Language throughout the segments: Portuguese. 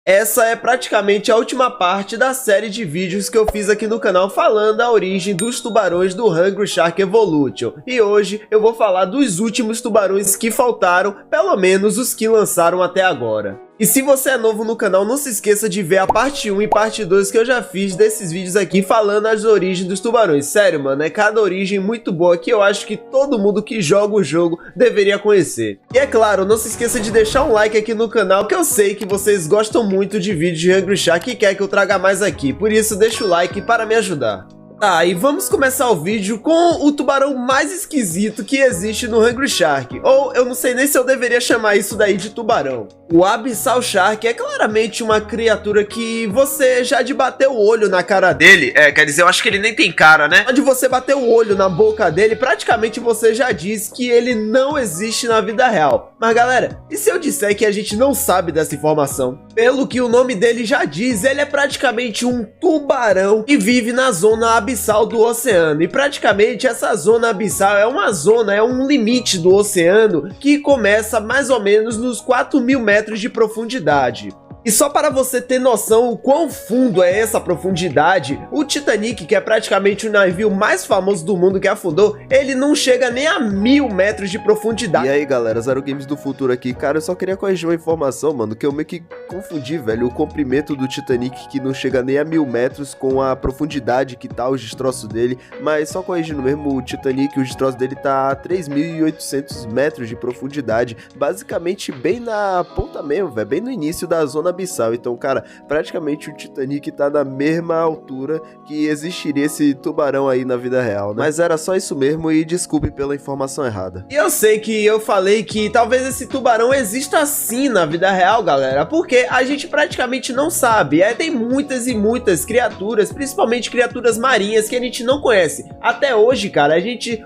Essa é praticamente a última parte da série de vídeos que eu fiz aqui no canal falando a origem dos tubarões do Hungry Shark Evolution. E hoje eu vou falar dos últimos tubarões que faltaram, pelo menos os que lançaram até agora. E se você é novo no canal, não se esqueça de ver a parte 1 e parte 2 que eu já fiz desses vídeos aqui falando as origens dos tubarões. Sério, mano, é cada origem muito boa que eu acho que todo mundo que joga o jogo deveria conhecer. E é claro, não se esqueça de deixar um like aqui no canal, que eu sei que vocês gostam muito de vídeos de Hungry Shark e quer que eu traga mais aqui. Por isso, deixa o like para me ajudar. Tá, e vamos começar o vídeo com o tubarão mais esquisito que existe no Hungry Shark. Ou eu não sei nem se eu deveria chamar isso daí de tubarão. O Abyssal Shark é claramente uma criatura que você já de bater o olho na cara dele. Quer dizer, eu acho que ele nem tem cara, né? Onde você bater o olho na boca dele, praticamente você já diz que ele não existe na vida real. Mas galera, e se eu disser que a gente não sabe dessa informação? Pelo que o nome dele já diz, ele é praticamente um tubarão que vive na zona abissal do oceano. E praticamente essa zona abissal é uma zona, é um limite do oceano que começa mais ou menos nos 4.000 metros de profundidade. E só para você ter noção o quão fundo é essa profundidade, o Titanic, que é praticamente o navio mais famoso do mundo que afundou, ele não chega nem a 1.000 metros de profundidade. E aí galera, Zero Games do Futuro aqui. Cara, eu só queria corrigir uma informação, mano, que eu meio que confundi, velho, o comprimento do Titanic, que não chega nem a 1.000 metros, com a profundidade que tá os destroços dele. Mas só corrigindo mesmo, o Titanic, os destroços dele tá a 3.800 metros de profundidade, basicamente bem na ponta mesmo, velho, bem no início da zona abissal. Então, cara, praticamente o Titanic tá na mesma altura que existiria esse tubarão aí na vida real, né? Mas era só isso mesmo, e desculpe pela informação errada. E eu sei que eu falei que talvez esse tubarão exista sim na vida real, galera, porque a gente praticamente não sabe. Tem muitas e muitas criaturas, principalmente criaturas marinhas, que a gente não conhece. Até hoje, cara,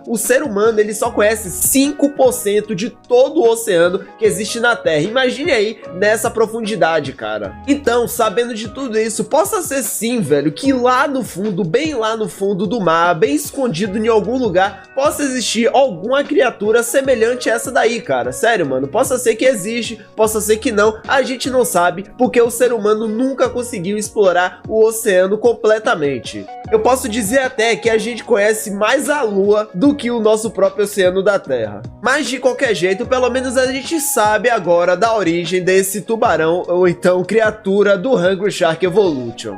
o ser humano, ele só conhece 5% de todo o oceano que existe na Terra. Imagine aí nessa profundidade, cara. Então, sabendo de tudo isso, possa ser sim, velho, que lá no fundo, bem lá no fundo do mar, bem escondido em algum lugar, possa existir alguma criatura semelhante a essa daí, cara. Sério, mano, possa ser que existe, possa ser que não, a gente não sabe, porque o ser humano nunca conseguiu explorar o oceano completamente. Eu posso dizer até que a gente conhece mais a Lua do que o nosso próprio oceano da Terra. Mas de qualquer jeito, pelo menos a gente sabe agora da origem desse tubarão, ou então criatura do Hungry Shark Evolution.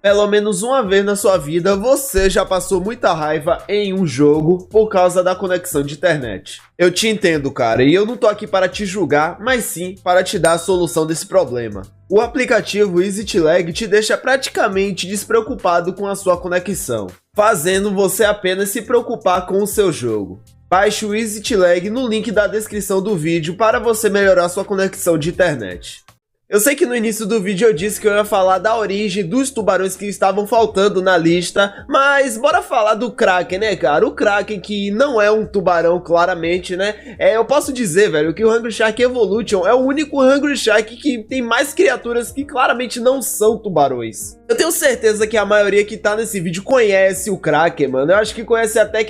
Pelo menos uma vez na sua vida você já passou muita raiva em um jogo por causa da conexão de internet. Eu te entendo, cara, e eu não tô aqui para te julgar, mas sim para te dar a solução desse problema. O aplicativo EasyTlag te deixa praticamente despreocupado com a sua conexão, fazendo você apenas se preocupar com o seu jogo. Baixe o EasyTlag no link da descrição do vídeo para você melhorar sua conexão de internet. Eu sei que no início do vídeo eu disse que eu ia falar da origem dos tubarões que estavam faltando na lista, mas bora falar do Kraken, né, cara? O Kraken, que não é um tubarão, claramente, né? Eu posso dizer, velho, que o Hungry Shark Evolution é o único Hungry Shark que tem mais criaturas que claramente não são tubarões. Eu tenho certeza que a maioria que tá nesse vídeo conhece o Kraken, mano. Eu acho que conhece até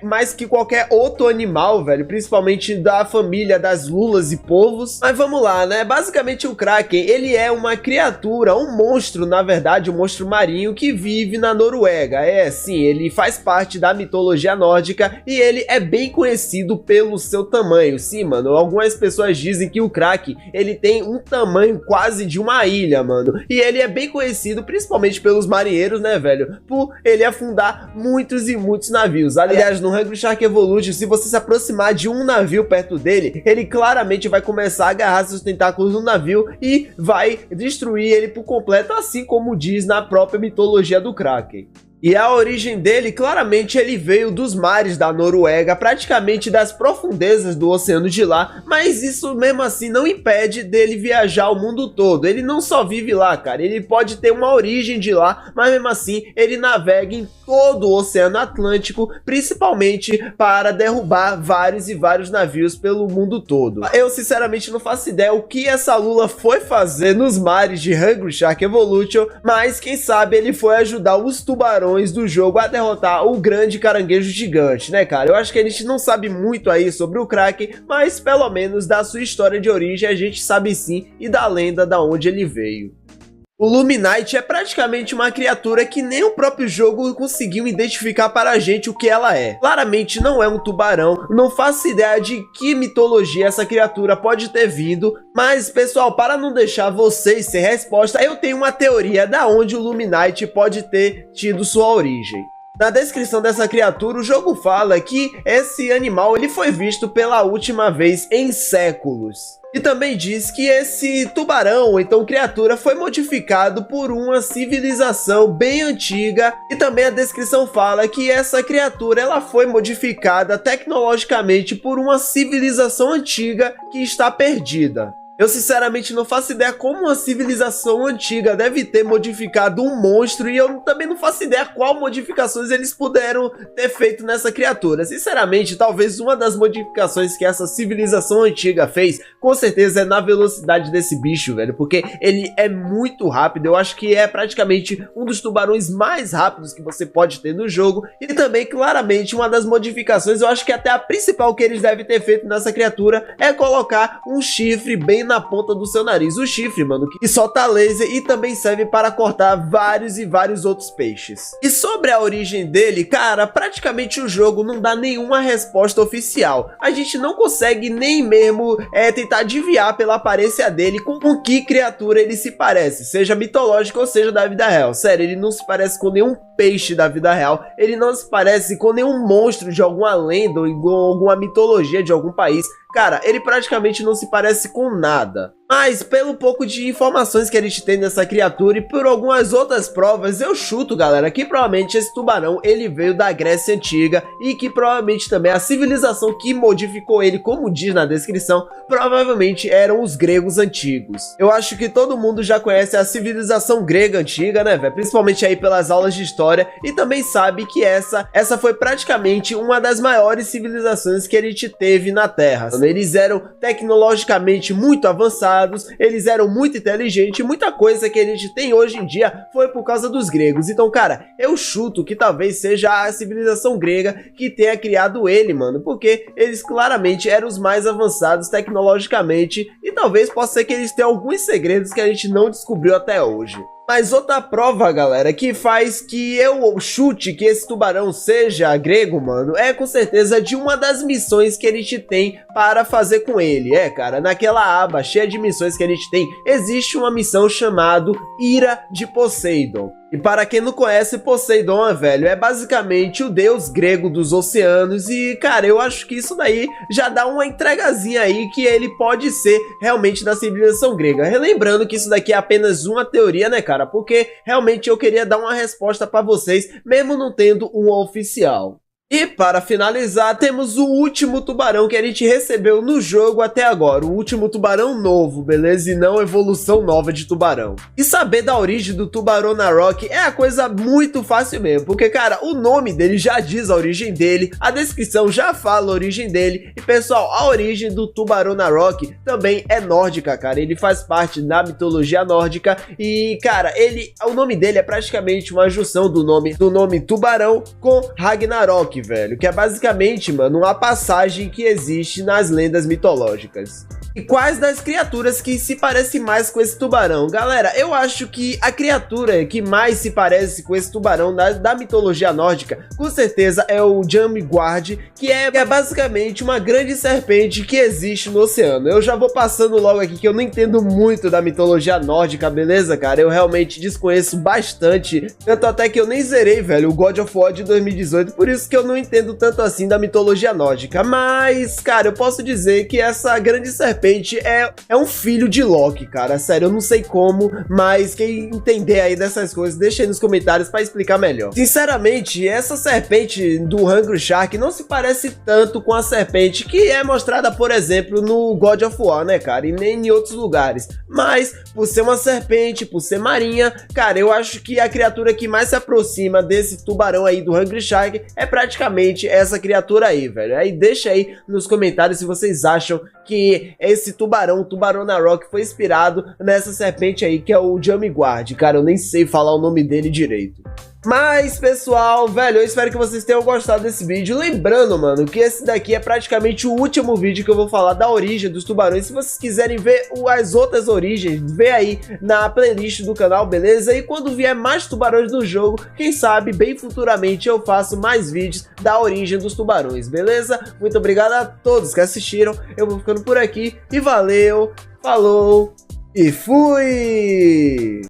mais que qualquer outro animal, velho, principalmente da família das lulas e polvos. Mas vamos lá, né? Basicamente o Kraken, ele é uma criatura, um monstro, na verdade, um monstro marinho que vive na Noruega. Sim, ele faz parte da mitologia nórdica e ele é bem conhecido pelo seu tamanho. Sim, mano, algumas pessoas dizem que o Kraken, ele tem um tamanho quase de uma ilha, mano. E ele é bem conhecido principalmente pelos marinheiros, né, velho, por ele afundar muitos e muitos navios. Aliás, no Hungry Shark Evolution, se você se aproximar de um navio perto dele, ele claramente vai começar a agarrar seus tentáculos no navio e vai destruir ele por completo, assim como diz na própria mitologia do Kraken. E a origem dele, claramente, ele veio dos mares da Noruega, praticamente das profundezas do oceano de lá, mas isso mesmo assim não impede dele viajar o mundo todo. Ele não só vive lá, cara, ele pode ter uma origem de lá, mas mesmo assim ele navega em todo o Oceano Atlântico, principalmente para derrubar vários e vários navios pelo mundo todo. Eu sinceramente não faço ideia o que essa lula foi fazer nos mares de Hungry Shark Evolution, mas quem sabe ele foi ajudar os tubarões tubarões do jogo a derrotar o grande caranguejo gigante, né, cara? Eu acho que a gente não sabe muito aí sobre o Kraken, mas pelo menos da sua história de origem a gente sabe sim, e da lenda da onde ele veio. O Luminite é praticamente uma criatura que nem o próprio jogo conseguiu identificar para a gente o que ela é. Claramente não é um tubarão, não faço ideia de que mitologia essa criatura pode ter vindo, mas pessoal, para não deixar vocês sem resposta, eu tenho uma teoria da onde o Luminite pode ter tido sua origem. Na descrição dessa criatura, o jogo fala que esse animal ele foi visto pela última vez em séculos. E também diz que esse tubarão, ou então criatura, foi modificado por uma civilização bem antiga. E também a descrição fala que essa criatura ela foi modificada tecnologicamente por uma civilização antiga que está perdida. Eu sinceramente não faço ideia como uma civilização antiga deve ter modificado um monstro, e eu também não faço ideia qual modificações eles puderam ter feito nessa criatura. Sinceramente, talvez uma das modificações que essa civilização antiga fez, com certeza é na velocidade desse bicho, velho, porque ele é muito rápido. Eu acho que é praticamente um dos tubarões mais rápidos que você pode ter no jogo, e também claramente uma das modificações, eu acho que até a principal que eles devem ter feito nessa criatura é colocar um chifre bem na ponta do seu nariz. O chifre, mano, que solta laser e também serve para cortar vários e vários outros peixes. E sobre a origem dele, cara, praticamente o jogo não dá nenhuma resposta oficial. A gente não consegue nem mesmo tentar adivinhar pela aparência dele com que criatura ele se parece, seja mitológica ou seja da vida real. Sério, ele não se parece com nenhum peixe da vida real, ele não se parece com nenhum monstro de alguma lenda ou alguma mitologia de algum país. Cara, ele praticamente não se parece com nada. Mas pelo pouco de informações que a gente tem dessa criatura e por algumas outras provas, eu chuto, galera, que provavelmente esse tubarão ele veio da Grécia Antiga e que provavelmente também a civilização que modificou ele, como diz na descrição, provavelmente eram os gregos antigos. Eu acho que todo mundo já conhece a civilização grega antiga, né, velho? Principalmente aí pelas aulas de história, e também sabe que essa foi praticamente uma das maiores civilizações que a gente teve na Terra. Eles eram tecnologicamente muito avançados, eles eram muito inteligentes, muita coisa que a gente tem hoje em dia foi por causa dos gregos. Então, cara, eu chuto que talvez seja a civilização grega que tenha criado ele, mano, porque eles claramente eram os mais avançados tecnologicamente, e talvez possa ser que eles tenham alguns segredos que a gente não descobriu até hoje. Mas outra prova, galera, que faz que eu chute que esse tubarão seja grego, mano, é com certeza de uma das missões que a gente tem para fazer com ele. Cara, naquela aba cheia de missões que a gente tem, existe uma missão chamada Ira de Poseidon. E para quem não conhece, Poseidon, velho, é basicamente o deus grego dos oceanos. E, cara, eu acho que isso daí já dá uma entregazinha aí que ele pode ser realmente da civilização grega. Relembrando que isso daqui é apenas uma teoria, né, cara? Porque realmente eu queria dar uma resposta para vocês, mesmo não tendo uma oficial. E para finalizar, temos o último tubarão que a gente recebeu no jogo até agora, o último tubarão novo, beleza? E não evolução nova de tubarão. E saber da origem do Tubaronarok é a coisa muito fácil mesmo, porque, cara, o nome dele já diz a origem dele, a descrição já fala a origem dele, e, pessoal, a origem do Tubaronarok também é nórdica, cara. Ele faz parte da mitologia nórdica e, cara, o nome dele é praticamente uma junção do nome tubarão com Ragnarok, velho, que é basicamente, mano, uma passagem que existe nas lendas mitológicas. E quais das criaturas que se parecem mais com esse tubarão? Galera, eu acho que a criatura que mais se parece com esse tubarão da mitologia nórdica, com certeza é o Jambiguard, que é basicamente uma grande serpente que existe no oceano. Eu já vou passando logo aqui que eu não entendo muito da mitologia nórdica, beleza, cara? Eu realmente desconheço bastante, tanto até que eu nem zerei, velho, o God of War de 2018, por isso que eu não entendo tanto assim da mitologia nórdica. Mas, cara, eu posso dizer que essa grande serpente é um filho de Loki, cara. Sério, eu não sei como, mas quem entender aí dessas coisas, deixa aí nos comentários pra explicar melhor. Sinceramente, essa serpente do Hungry Shark não se parece tanto com a serpente que é mostrada, por exemplo, no God of War, né, cara? E nem em outros lugares. Mas, por ser uma serpente, por ser marinha, cara, eu acho que a criatura que mais se aproxima desse tubarão aí do Hungry Shark é praticamente essa criatura aí, velho. Aí deixa aí nos comentários se vocês acham que esse tubarão, o Tubaronarok, foi inspirado nessa serpente aí, que é o Jambiguard. Cara, eu nem sei falar o nome dele direito. Mas, pessoal, velho, eu espero que vocês tenham gostado desse vídeo. Lembrando, mano, que esse daqui é praticamente o último vídeo que eu vou falar da origem dos tubarões. Se vocês quiserem ver as outras origens, vê aí na playlist do canal, beleza? E quando vier mais tubarões do jogo, quem sabe, bem futuramente, eu faço mais vídeos da origem dos tubarões, beleza? Muito obrigado a todos que assistiram. Eu vou ficando por aqui e valeu, falou e fui!